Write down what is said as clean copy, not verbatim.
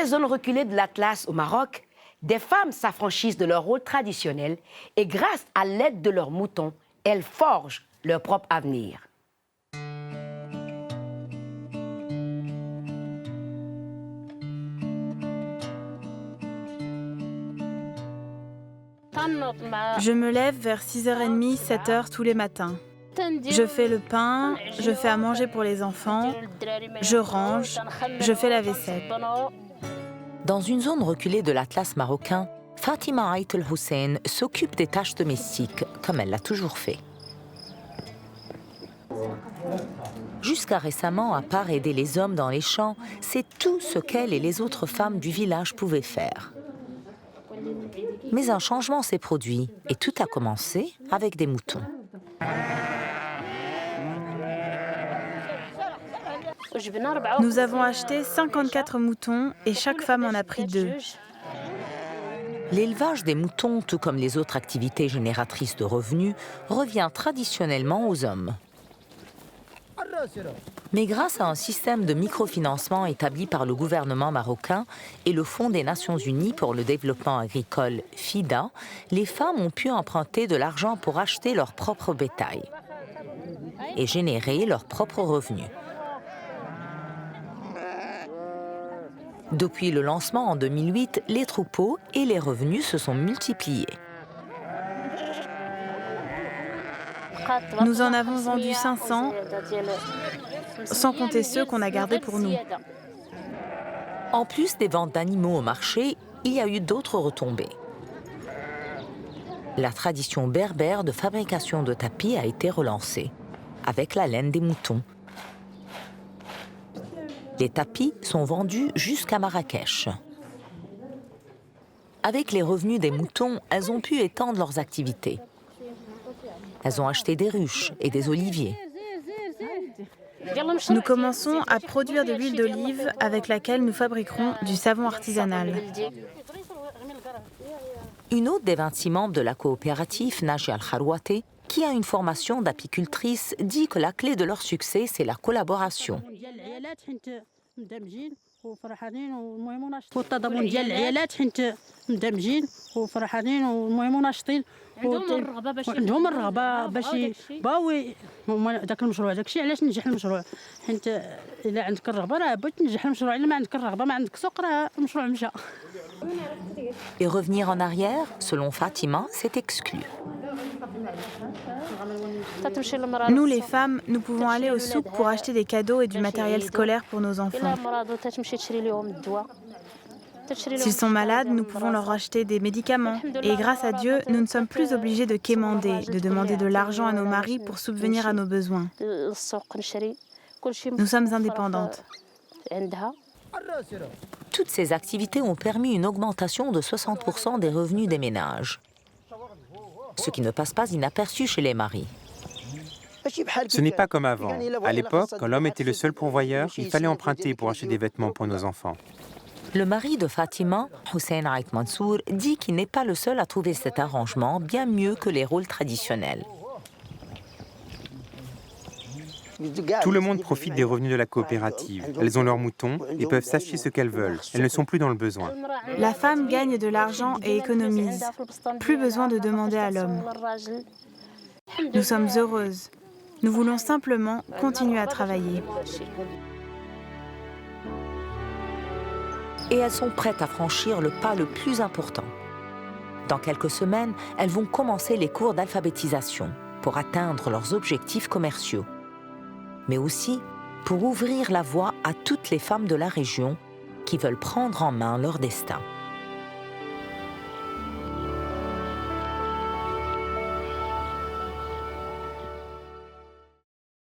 les zones reculées de l'Atlas au Maroc, des femmes s'affranchissent de leur rôle traditionnel et grâce à l'aide de leurs moutons, elles forgent leur propre avenir. Je me lève vers 6h30, 7h tous les matins. Je fais le pain, je fais à manger pour les enfants, je range, je fais la vaisselle. Dans une zone reculée de l'Atlas marocain, Fatima Ait El Hussein s'occupe des tâches domestiques, comme elle l'a toujours fait. Jusqu'à récemment, à part aider les hommes dans les champs, c'est tout ce qu'elle et les autres femmes du village pouvaient faire. Mais un changement s'est produit et tout a commencé avec des moutons. Nous avons acheté 54 moutons et chaque femme en a pris 2. L'élevage des moutons, tout comme les autres activités génératrices de revenus, revient traditionnellement aux hommes. Mais grâce à un système de microfinancement établi par le gouvernement marocain et le Fonds des Nations Unies pour le développement agricole, FIDA, les femmes ont pu emprunter de l'argent pour acheter leur propre bétail et générer leurs propres revenus. Depuis le lancement en 2008, les troupeaux et les revenus se sont multipliés. Nous en avons vendu 500, sans compter ceux qu'on a gardés pour nous. En plus des ventes d'animaux au marché, il y a eu d'autres retombées. La tradition berbère de fabrication de tapis a été relancée, avec la laine des moutons. Les tapis sont vendus jusqu'à Marrakech. Avec les revenus des moutons, elles ont pu étendre leurs activités. Elles ont acheté des ruches et des oliviers. Nous commençons à produire de l'huile d'olive avec laquelle nous fabriquerons du savon artisanal. Une autre des 26 membres de la coopérative, Najia Al-Kharouati, qui a une formation d'apicultrice, dit que la clé de leur succès, c'est la collaboration. والتضامن ديال العيالات حيت مندمجين وفرحانين والمهم ناشطين عندهم الرغبه باش باوي هما داك المشروع داكشي علاش نجح المشروع حيت الا عندك الرغبه راه بغيت تنجح المشروع الا ما عندك الرغبه ما عندك سوق راه المشروع مشى. Et revenir en arrière, selon Fatima, c'est exclu. Nous, les femmes, nous pouvons aller au souk pour acheter des cadeaux et du matériel scolaire pour nos enfants. S'ils sont malades, nous pouvons leur acheter des médicaments. Et grâce à Dieu, nous ne sommes plus obligés de quémander, de demander de l'argent à nos maris pour subvenir à nos besoins. Nous sommes indépendantes. Toutes ces activités ont permis une augmentation de 60% des revenus des ménages, ce qui ne passe pas inaperçu chez les maris. Ce n'est pas comme avant. À l'époque, quand l'homme était le seul pourvoyeur, il fallait emprunter pour acheter des vêtements pour nos enfants. Le mari de Fatima, Hussein Ait Mansour, dit qu'il n'est pas le seul à trouver cet arrangement bien mieux que les rôles traditionnels. Tout le monde profite des revenus de la coopérative. Elles ont leurs moutons et peuvent s'acheter ce qu'elles veulent. Elles ne sont plus dans le besoin. La femme gagne de l'argent et économise. Plus besoin de demander à l'homme. Nous sommes heureuses. Nous voulons simplement continuer à travailler. Et elles sont prêtes à franchir le pas le plus important. Dans quelques semaines, elles vont commencer les cours d'alphabétisation pour atteindre leurs objectifs commerciaux, mais aussi pour ouvrir la voie à toutes les femmes de la région qui veulent prendre en main leur destin.